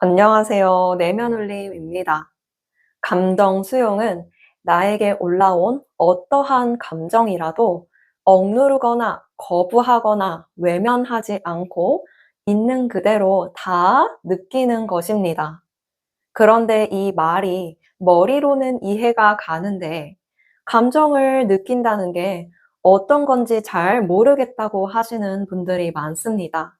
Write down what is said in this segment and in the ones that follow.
안녕하세요. 내면울림입니다. 감정 수용은 나에게 올라온 어떠한 감정이라도 억누르거나 거부하거나 외면하지 않고 있는 그대로 다 느끼는 것입니다. 그런데 이 말이 머리로는 이해가 가는데 감정을 느낀다는 게 어떤 건지 잘 모르겠다고 하시는 분들이 많습니다.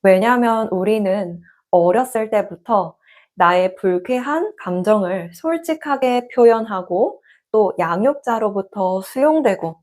왜냐하면 우리는 어렸을 때부터 나의 불쾌한 감정을 솔직하게 표현하고 또 양육자로부터 수용되고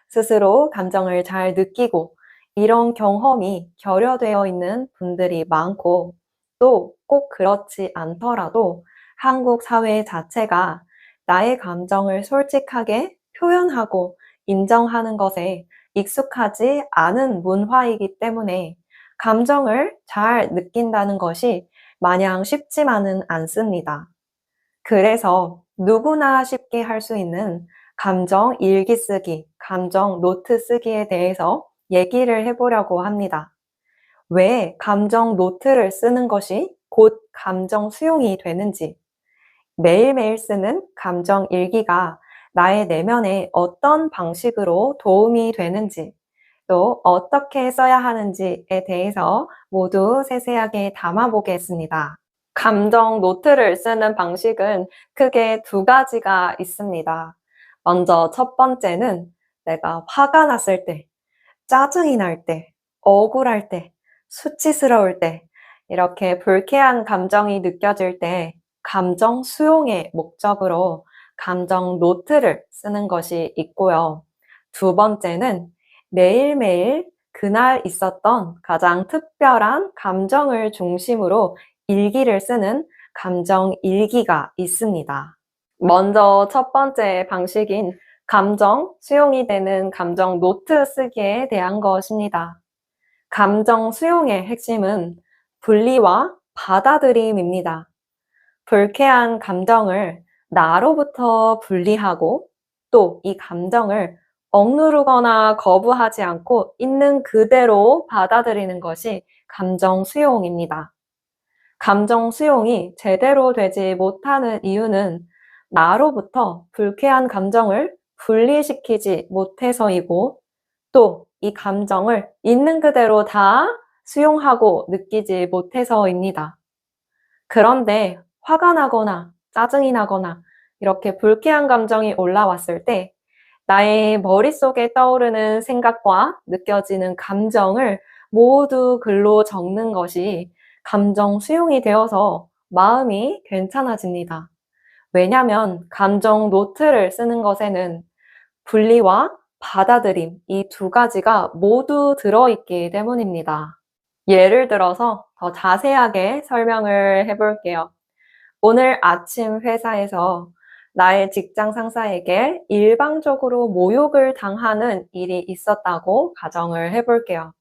스스로 감정을 잘 느끼고 이런 경험이 결여되어 있는 분들이 많고 또 꼭 그렇지 않더라도 한국 사회 자체가 나의 감정을 솔직하게 표현하고 인정하는 것에 익숙하지 않은 문화이기 때문에 감정을 잘 느낀다는 것이 마냥 쉽지만은 않습니다. 그래서 누구나 쉽게 할 수 있는 감정 일기 쓰기, 감정 노트 쓰기에 대해서 얘기를 해보려고 합니다. 왜 감정 노트를 쓰는 것이 곧 감정 수용이 되는지, 매일매일 쓰는 감정 일기가 나의 내면에 어떤 방식으로 도움이 되는지, 또 어떻게 써야 하는지에 대해서 모두 세세하게 담아보겠습니다. 감정 노트를 쓰는 방식은 크게 두 가지가 있습니다. 먼저 첫 번째는 내가 화가 났을 때, 짜증이 날 때, 억울할 때, 수치스러울 때, 이렇게 불쾌한 감정이 느껴질 때 감정 수용의 목적으로 감정 노트를 쓰는 것이 있고요. 두 번째는 매일매일 그날 있었던 가장 특별한 감정을 중심으로 일기를 쓰는 감정 일기가 있습니다. 먼저 첫 번째 방식인 감정 수용이 되는 감정 노트 쓰기에 대한 것입니다. 감정 수용의 핵심은 분리와 받아들임입니다. 불쾌한 감정을 나로부터 분리하고 또 이 감정을 억누르거나 거부하지 않고 있는 그대로 받아들이는 것이 감정 수용입니다. 감정 수용이 제대로 되지 못하는 이유는 나로부터 불쾌한 감정을 분리시키지 못해서이고 또 이 감정을 있는 그대로 다 수용하고 느끼지 못해서입니다. 그런데 화가 나거나 짜증이 나거나 이렇게 불쾌한 감정이 올라왔을 때 나의 머릿속에 떠오르는 생각과 느껴지는 감정을 모두 글로 적는 것이 감정 수용이 되어서 마음이 괜찮아집니다. 왜냐하면 감정 노트를 쓰는 것에는 분리와 받아들임 이 두 가지가 모두 들어있기 때문입니다. 예를 들어서 더 자세하게 설명을 해볼게요. 오늘 아침 회사에서 나의 직장 상사에게 일방적으로 모욕을 당하는 일이 있었다고 가정을 해볼게요.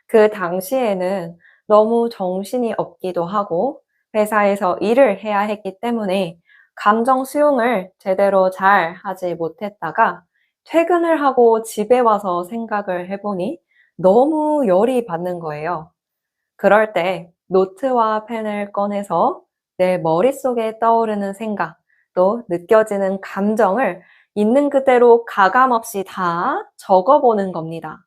그 당시에는 너무 정신이 없기도 하고 회사에서 일을 해야 했기 때문에 감정 수용을 제대로 잘 하지 못했다가 퇴근을 하고 집에 와서 생각을 해보니 너무 열이 받는 거예요. 그럴 때 노트와 펜을 꺼내서 내 머릿속에 떠오르는 생각, 또 느껴지는 감정을 있는 그대로 가감없이 다 적어보는 겁니다.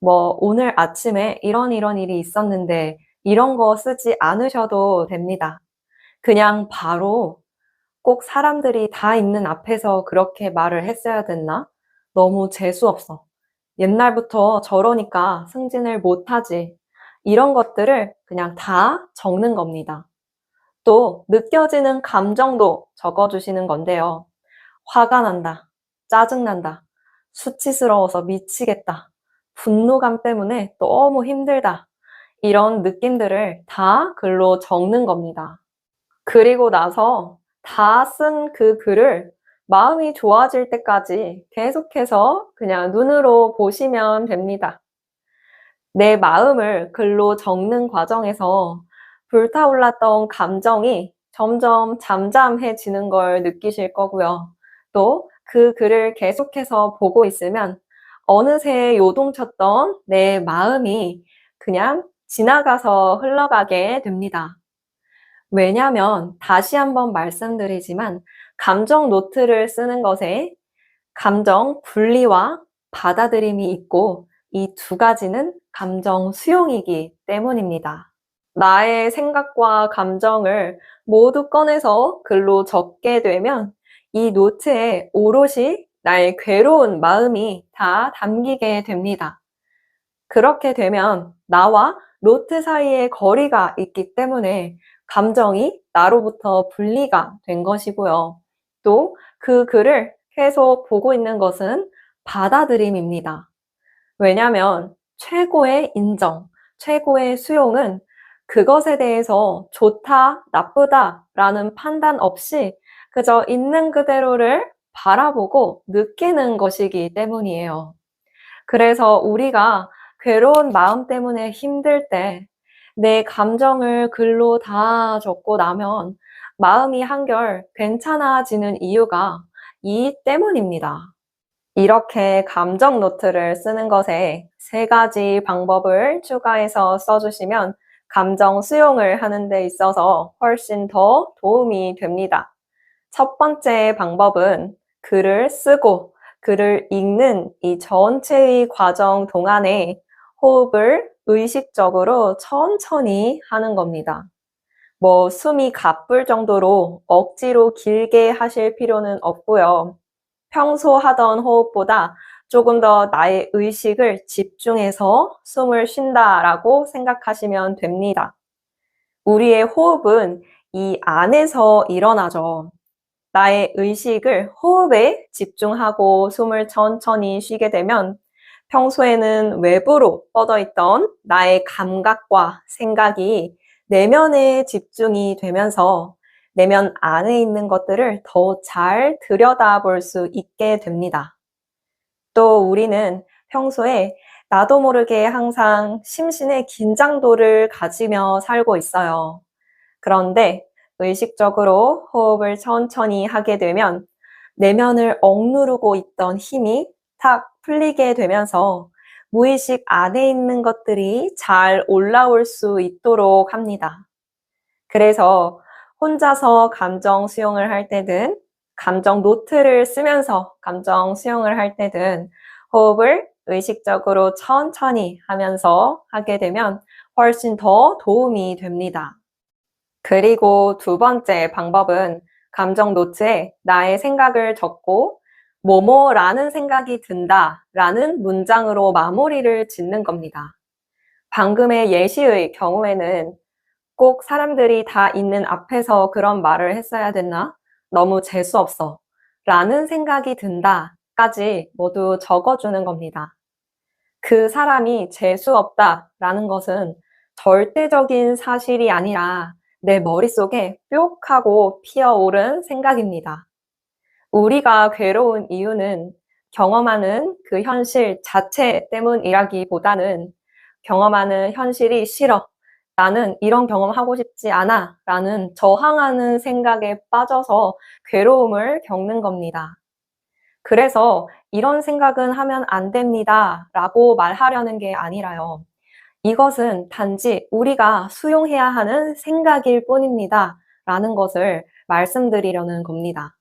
오늘 아침에 이런 일이 있었는데 이런 거 쓰지 않으셔도 됩니다. 그냥 바로 꼭 사람들이 다 있는 앞에서 그렇게 말을 했어야 됐나? 너무 재수없어. 옛날부터 저러니까 승진을 못하지. 이런 것들을 그냥 다 적는 겁니다. 또 느껴지는 감정도 적어주시는 건데요. 화가 난다. 짜증난다. 수치스러워서 미치겠다. 분노감 때문에 너무 힘들다. 이런 느낌들을 다 글로 적는 겁니다. 그리고 나서 다 쓴 그 글을 마음이 좋아질 때까지 계속해서 그냥 눈으로 보시면 됩니다. 내 마음을 글로 적는 과정에서 불타올랐던 감정이 점점 잠잠해지는 걸 느끼실 거고요. 또 그 글을 계속해서 보고 있으면 어느새 요동쳤던 내 마음이 그냥 지나가서 흘러가게 됩니다. 왜냐면 다시 한번 말씀드리지만 감정 노트를 쓰는 것에 감정 분리와 받아들임이 있고 이 두 가지는 감정 수용이기 때문입니다. 나의 생각과 감정을 모두 꺼내서 글로 적게 되면 이 노트에 오롯이 나의 괴로운 마음이 다 담기게 됩니다. 그렇게 되면 나와 노트 사이에 거리가 있기 때문에 감정이 나로부터 분리가 된 것이고요. 또 그 글을 계속 보고 있는 것은 받아들임입니다. 왜냐하면 최고의 인정, 최고의 수용은 그것에 대해서 좋다, 나쁘다 라는 판단 없이 그저 있는 그대로를 바라보고 느끼는 것이기 때문이에요. 그래서 우리가 괴로운 마음 때문에 힘들 때 내 감정을 글로 다 적고 나면 마음이 한결 괜찮아지는 이유가 이 때문입니다. 이렇게 감정 노트를 쓰는 것에 세 가지 방법을 추가해서 써주시면 감정 수용을 하는 데 있어서 훨씬 더 도움이 됩니다. 첫 번째 방법은 글을 쓰고 글을 읽는 이 전체의 과정 동안에 호흡을 의식적으로 천천히 하는 겁니다. 숨이 가쁠 정도로 억지로 길게 하실 필요는 없고요. 평소 하던 호흡보다 조금 더 나의 의식을 집중해서 숨을 쉰다라고 생각하시면 됩니다. 우리의 호흡은 이 안에서 일어나죠. 나의 의식을 호흡에 집중하고 숨을 천천히 쉬게 되면 평소에는 외부로 뻗어있던 나의 감각과 생각이 내면에 집중이 되면서 내면 안에 있는 것들을 더 잘 들여다볼 수 있게 됩니다. 또 우리는 평소에 나도 모르게 항상 심신의 긴장도를 가지며 살고 있어요. 그런데 의식적으로 호흡을 천천히 하게 되면 내면을 억누르고 있던 힘이 탁 풀리게 되면서 무의식 안에 있는 것들이 잘 올라올 수 있도록 합니다. 그래서 혼자서 감정 수용을 할 때든 감정 노트를 쓰면서 감정 수용을 할 때든 호흡을 의식적으로 천천히 하면서 하게 되면 훨씬 더 도움이 됩니다. 그리고 두 번째 방법은 감정 노트에 나의 생각을 적고 뭐뭐라는 생각이 든다 라는 문장으로 마무리를 짓는 겁니다. 방금의 예시의 경우에는 꼭 사람들이 다 있는 앞에서 그런 말을 했어야 됐나? 너무 재수없어. 라는 생각이 든다 까지 모두 적어주는 겁니다. 그 사람이 재수없다 라는 것은 절대적인 사실이 아니라 내 머릿속에 뿅 하고 피어오른 생각입니다. 우리가 괴로운 이유는 경험하는 그 현실 자체 때문이라기보다는 경험하는 현실이 싫어. 나는 이런 경험하고 싶지 않아. 라는 저항하는 생각에 빠져서 괴로움을 겪는 겁니다. 그래서 이런 생각은 하면 안 됩니다. 라고 말하려는 게 아니라요. 이것은 단지 우리가 수용해야 하는 생각일 뿐입니다. 라는 것을 말씀드리려는 겁니다.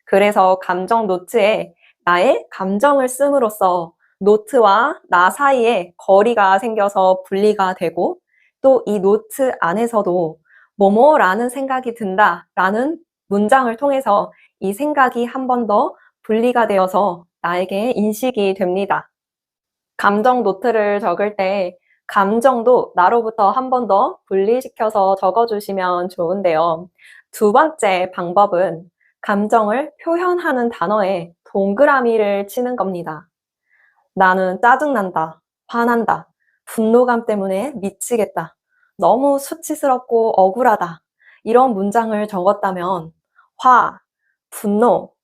그래서 감정 노트에 나의 감정을 씀으로써 노트와 나 사이에 거리가 생겨서 분리가 되고 또 이 노트 안에서도 뭐뭐라는 생각이 든다 라는 문장을 통해서 이 생각이 한 번 더 분리가 되어서 나에게 인식이 됩니다. 감정 노트를 적을 때 감정도 나로부터 한 번 더 분리시켜서 적어주시면 좋은데요. 두 번째 방법은 감정을 표현하는 단어에 동그라미를 치는 겁니다. 나는 짜증난다, 화난다, 분노감 때문에 미치겠다, 너무 수치스럽고 억울하다. 이런 문장을 적었다면 화, 분노,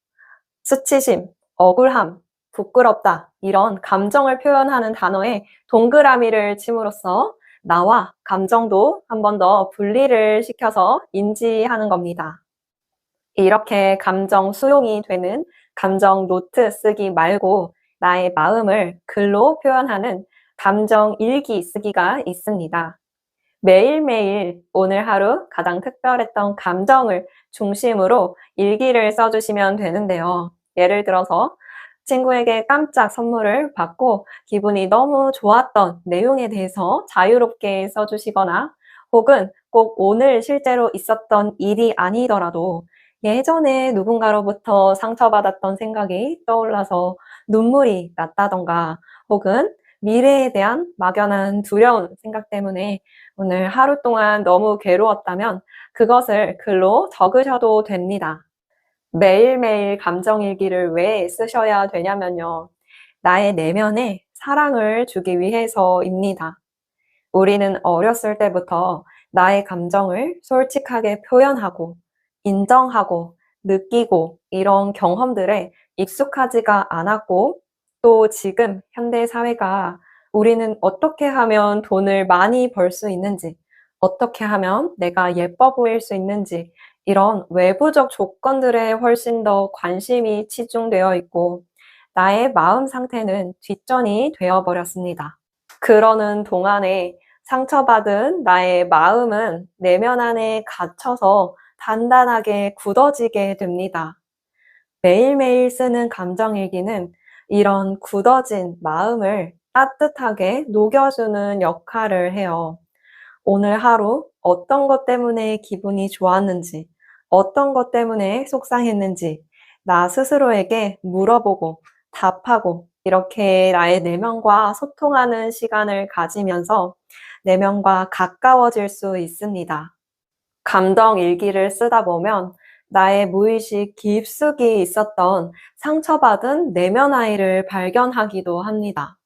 수치심, 억울함, 부끄럽다 이런 감정을 표현하는 단어에 동그라미를 침으로써 나와 감정도 한 번 더 분리를 시켜서 인지하는 겁니다. 이렇게 감정 수용이 되는 감정 노트 쓰기 말고 나의 마음을 글로 표현하는 감정 일기 쓰기가 있습니다. 매일매일 오늘 하루 가장 특별했던 감정을 중심으로 일기를 써주시면 되는데요. 예를 들어서 친구에게 깜짝 선물을 받고 기분이 너무 좋았던 내용에 대해서 자유롭게 써주시거나 혹은 꼭 오늘 실제로 있었던 일이 아니더라도 예전에 누군가로부터 상처받았던 생각이 떠올라서 눈물이 났다던가 혹은 미래에 대한 막연한 두려운 생각 때문에 오늘 하루 동안 너무 괴로웠다면 그것을 글로 적으셔도 됩니다. 매일매일 감정일기를 왜 쓰셔야 되냐면요. 나의 내면에 사랑을 주기 위해서입니다. 우리는 어렸을 때부터 나의 감정을 솔직하게 표현하고 인정하고 느끼고 이런 경험들에 익숙하지가 않았고 또 지금 현대 사회가 우리는 어떻게 하면 돈을 많이 벌 수 있는지 어떻게 하면 내가 예뻐 보일 수 있는지 이런 외부적 조건들에 훨씬 더 관심이 치중되어 있고 나의 마음 상태는 뒷전이 되어 버렸습니다. 그러는 동안에 상처받은 나의 마음은 내면 안에 갇혀서 단단하게 굳어지게 됩니다. 매일매일 쓰는 감정일기는 이런 굳어진 마음을 따뜻하게 녹여주는 역할을 해요. 오늘 하루 어떤 것 때문에 기분이 좋았는지, 어떤 것 때문에 속상했는지, 나 스스로에게 물어보고 답하고 이렇게 나의 내면과 소통하는 시간을 가지면서 내면과 가까워질 수 있습니다. 감정 일기를 쓰다 보면 나의 무의식 깊숙이 있었던 상처받은 내면 아이를 발견하기도 합니다.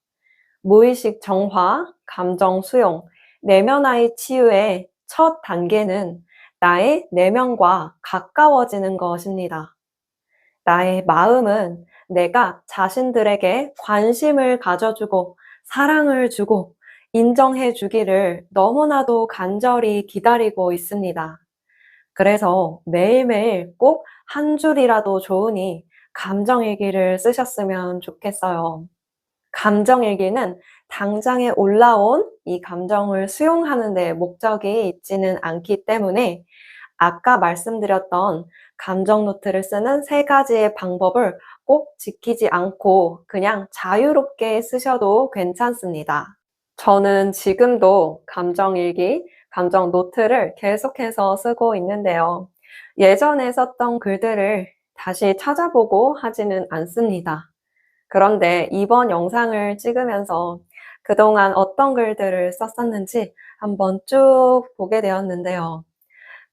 무의식 정화, 감정 수용, 내면 아이 치유의 첫 단계는 나의 내면과 가까워지는 것입니다. 나의 마음은 내가 자신들에게 관심을 가져주고 사랑을 주고 인정해 주기를 너무나도 간절히 기다리고 있습니다. 그래서 매일매일 꼭 한 줄이라도 좋으니 감정일기를 쓰셨으면 좋겠어요. 감정일기는 당장에 올라온 이 감정을 수용하는 데 목적이 있지는 않기 때문에 아까 말씀드렸던 감정 노트를 쓰는 세 가지의 방법을 꼭 지키지 않고 그냥 자유롭게 쓰셔도 괜찮습니다. 저는 지금도 감정일기, 감정 노트를 계속해서 쓰고 있는데요. 예전에 썼던 글들을 다시 찾아보고 하지는 않습니다. 그런데 이번 영상을 찍으면서 그동안 어떤 글들을 썼었는지 한번 쭉 보게 되었는데요.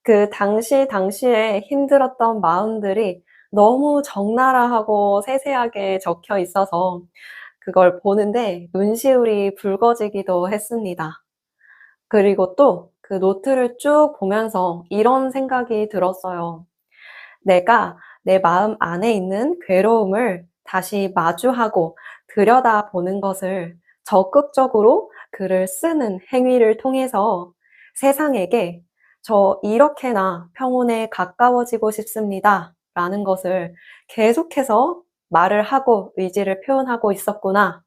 그 당시에 힘들었던 마음들이 너무 적나라하고 세세하게 적혀 있어서 그걸 보는데 눈시울이 붉어지기도 했습니다. 그리고 또 그 노트를 쭉 보면서 이런 생각이 들었어요. 내가 내 마음 안에 있는 괴로움을 다시 마주하고 들여다보는 것을 적극적으로 글을 쓰는 행위를 통해서 세상에게 저 이렇게나 평온에 가까워지고 싶습니다. 라는 것을 계속해서 말을 하고 의지를 표현하고 있었구나.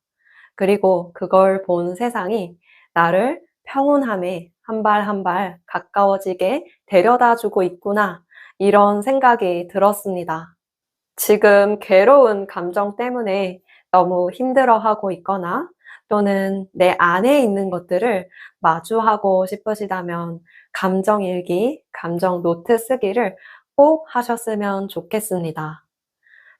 그리고 그걸 본 세상이 나를 평온함에 한 발 한 발 가까워지게 데려다 주고 있구나. 이런 생각이 들었습니다. 지금 괴로운 감정 때문에 너무 힘들어하고 있거나 또는 내 안에 있는 것들을 마주하고 싶으시다면 감정일기, 감정 노트 쓰기를 꼭 하셨으면 좋겠습니다.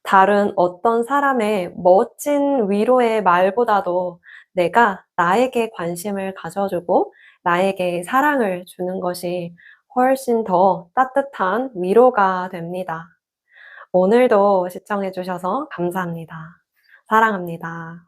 다른 어떤 사람의 멋진 위로의 말보다도 내가 나에게 관심을 가져주고 나에게 사랑을 주는 것이 훨씬 더 따뜻한 위로가 됩니다. 오늘도 시청해 주셔서 감사합니다. 사랑합니다.